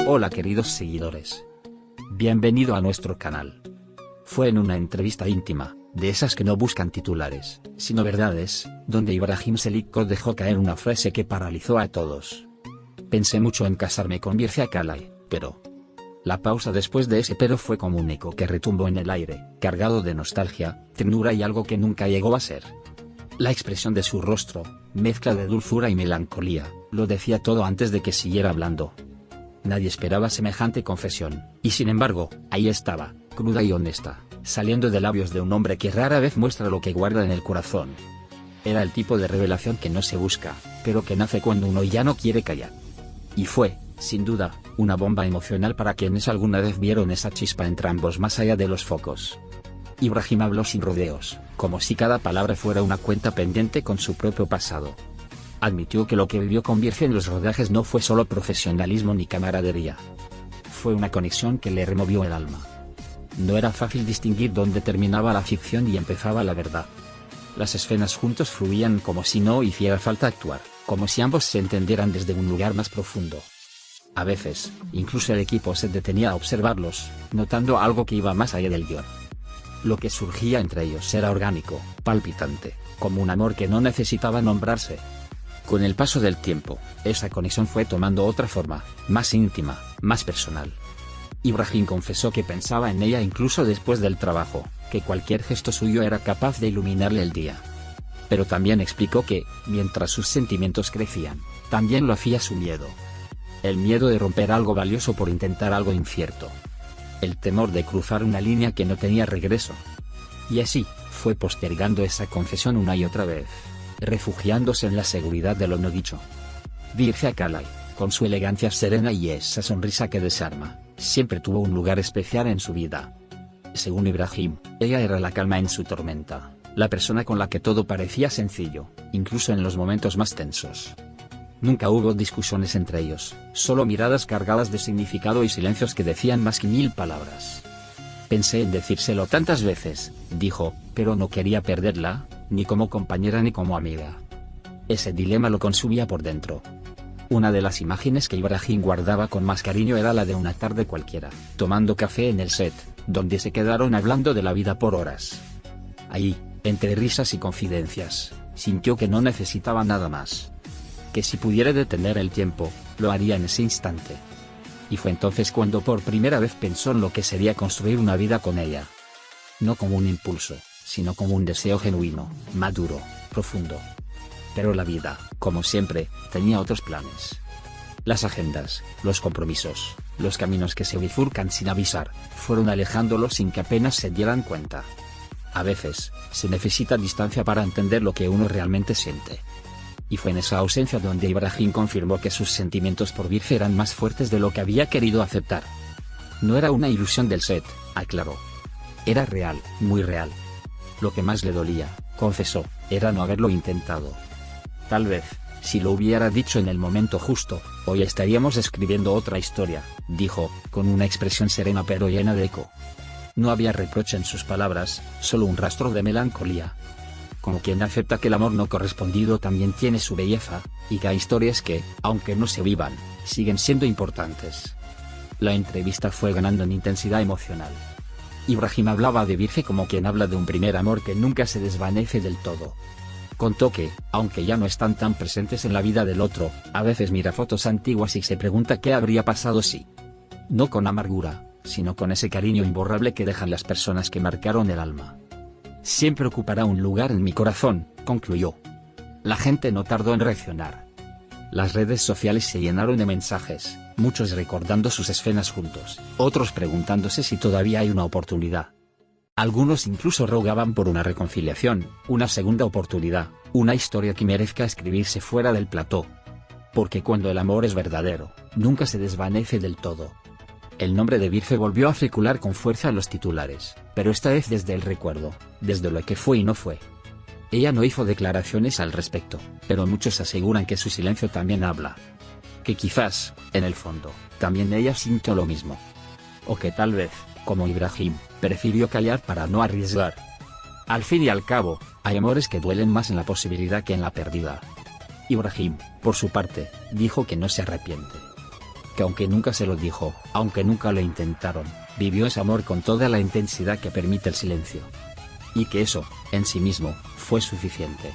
Hola queridos seguidores. Bienvenido a nuestro canal. Fue en una entrevista íntima, de esas que no buscan titulares, sino verdades, donde Ibrahim Seliko dejó caer una frase que paralizó a todos. Pensé mucho en casarme con Birce Akalay, pero... La pausa después de ese pero fue como un eco que retumbó en el aire, cargado de nostalgia, ternura y algo que nunca llegó a ser. La expresión de su rostro, mezcla de dulzura y melancolía, lo decía todo antes de que siguiera hablando. Nadie esperaba semejante confesión, y sin embargo, ahí estaba, cruda y honesta, saliendo de labios de un hombre que rara vez muestra lo que guarda en el corazón. Era el tipo de revelación que no se busca, pero que nace cuando uno ya no quiere callar. Y fue, sin duda, una bomba emocional para quienes alguna vez vieron esa chispa entre ambos más allá de los focos. Ibrahim habló sin rodeos, como si cada palabra fuera una cuenta pendiente con su propio pasado. Admitió que lo que vivió con Birce en los rodajes no fue solo profesionalismo ni camaradería. Fue una conexión que le removió el alma. No era fácil distinguir dónde terminaba la ficción y empezaba la verdad. Las escenas juntos fluían como si no hiciera falta actuar, como si ambos se entendieran desde un lugar más profundo. A veces, incluso el equipo se detenía a observarlos, notando algo que iba más allá del guión. Lo que surgía entre ellos era orgánico, palpitante, como un amor que no necesitaba nombrarse. Con el paso del tiempo, esa conexión fue tomando otra forma, más íntima, más personal. Ibrahim confesó que pensaba en ella incluso después del trabajo, que cualquier gesto suyo era capaz de iluminarle el día. Pero también explicó que, mientras sus sentimientos crecían, también lo hacía su miedo. El miedo de romper algo valioso por intentar algo incierto. El temor de cruzar una línea que no tenía regreso. Y así, fue postergando esa confesión una y otra vez, refugiándose en la seguridad de lo no dicho. Birce Akalay, con su elegancia serena y esa sonrisa que desarma, siempre tuvo un lugar especial en su vida. Según Ibrahim, ella era la calma en su tormenta, la persona con la que todo parecía sencillo, incluso en los momentos más tensos. Nunca hubo discusiones entre ellos, solo miradas cargadas de significado y silencios que decían más que 1000 palabras. Pensé en decírselo tantas veces, dijo, pero no quería perderla, ni como compañera ni como amiga. Ese dilema lo consumía por dentro. Una de las imágenes que Ibrahim guardaba con más cariño era la de una tarde cualquiera, tomando café en el set, donde se quedaron hablando de la vida por horas. Ahí, entre risas y confidencias, sintió que no necesitaba nada más. Que si pudiera detener el tiempo, lo haría en ese instante. Y fue entonces cuando por primera vez pensó en lo que sería construir una vida con ella. No como un impulso, sino como un deseo genuino, maduro, profundo. Pero la vida, como siempre, tenía otros planes. Las agendas, los compromisos, los caminos que se bifurcan sin avisar, fueron alejándolos sin que apenas se dieran cuenta. A veces, se necesita distancia para entender lo que uno realmente siente. Y fue en esa ausencia donde Ibrahim confirmó que sus sentimientos por Birce eran más fuertes de lo que había querido aceptar. No era una ilusión del set, aclaró. Era real, muy real. Lo que más le dolía, confesó, era no haberlo intentado. Tal vez, si lo hubiera dicho en el momento justo, hoy estaríamos escribiendo otra historia, dijo, con una expresión serena pero llena de eco. No había reproche en sus palabras, solo un rastro de melancolía. Como quien acepta que el amor no correspondido también tiene su belleza, y que hay historias que, aunque no se vivan, siguen siendo importantes. La entrevista fue ganando en intensidad emocional. Ibrahim hablaba de Birce como quien habla de un primer amor que nunca se desvanece del todo. Contó que, aunque ya no están tan presentes en la vida del otro, a veces mira fotos antiguas y se pregunta qué habría pasado si. No con amargura, sino con ese cariño imborrable que dejan las personas que marcaron el alma. Siempre ocupará un lugar en mi corazón, concluyó. La gente no tardó en reaccionar. Las redes sociales se llenaron de mensajes, muchos recordando sus escenas juntos, otros preguntándose si todavía hay una oportunidad. Algunos incluso rogaban por una reconciliación, una segunda oportunidad, una historia que merezca escribirse fuera del plató. Porque cuando el amor es verdadero, nunca se desvanece del todo. El nombre de Birce volvió a circular con fuerza en los titulares, pero esta vez desde el recuerdo, desde lo que fue y no fue. Ella no hizo declaraciones al respecto, pero muchos aseguran que su silencio también habla. Que quizás, en el fondo, también ella sintió lo mismo. O que tal vez, como Ibrahim, prefirió callar para no arriesgar. Al fin y al cabo, hay amores que duelen más en la posibilidad que en la pérdida. Ibrahim, por su parte, dijo que no se arrepiente. que aunque nunca se lo dijo, aunque nunca lo intentaron, vivió ese amor con toda la intensidad que permite el silencio. Y que eso, en sí mismo, fue suficiente.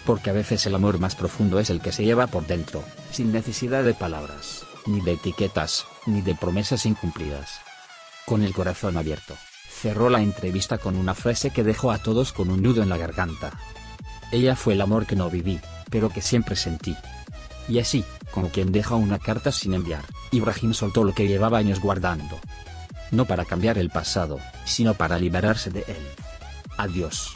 Porque a veces el amor más profundo es el que se lleva por dentro, sin necesidad de palabras, ni de etiquetas, ni de promesas incumplidas. Con el corazón abierto, cerró la entrevista con una frase que dejó a todos con un nudo en la garganta. Ella fue el amor que no viví, pero que siempre sentí. Y así, como quien deja una carta sin enviar, Ibrahim soltó lo que llevaba años guardando. No para cambiar el pasado, sino para liberarse de él. Adiós.